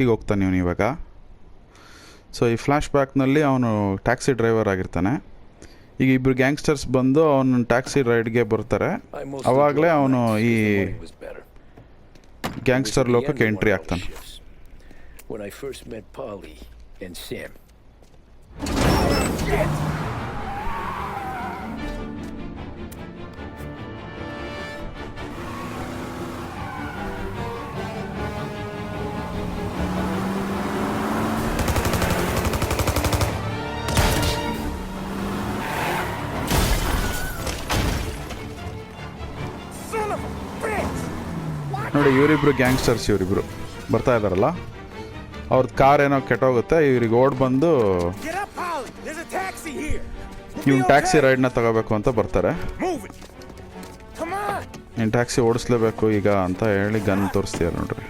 ಸಿಟಿಗೆ ಹೋಗ್ತಾನೆ ಇವನು ಇವಾಗ. ಸೊ ಈ ಫ್ಲ್ಯಾಶ್ ಬ್ಯಾಕ್ನಲ್ಲಿ ಅವನು ಟ್ಯಾಕ್ಸಿ ಡ್ರೈವರ್ ಆಗಿರ್ತಾನೆ. ಈಗ ಇಬ್ಬರು ಗ್ಯಾಂಗ್ಸ್ಟರ್ಸ್ ಬಂದು ಅವನ ಟ್ಯಾಕ್ಸಿ ರೈಡ್ಗೆ ಬರ್ತಾರೆ. ಅವಾಗಲೇ ಅವನು ಈ ಗ್ಯಾಂಗ್ಸ್ಟರ್ ಲೋಕಕ್ಕೆ ಎಂಟ್ರಿ ಆಗ್ತಾನೆ. When I first met Polly and Sam. ನೋಡಿ ಇವರಿಬ್ರು ಗ್ಯಾಂಗ್ಸ್ಟರ್ಸ್, ಇವರಿಬ್ರು ಬರ್ತಾ ಇದ್ದಾರಲ್ಲ, ಅವ್ರದ್ದು ಕಾರ್ ಏನೋ ಕೆಟ್ಟೋಗುತ್ತೆ. ಇವ್ರಿಗೆ ಓಡ್ ಬಂದು ಇವ್ನು ಟ್ಯಾಕ್ಸಿ ರೈಡ್ನ ತಗೋಬೇಕು ಅಂತ ಬರ್ತಾರೆ. ನೀನು ಟ್ಯಾಕ್ಸಿ ಓಡಿಸ್ಲೇಬೇಕು ಈಗ ಅಂತ ಹೇಳಿ ಗನ್ ತೋರಿಸ್ತೀರ ನೋಡ್ರಿ.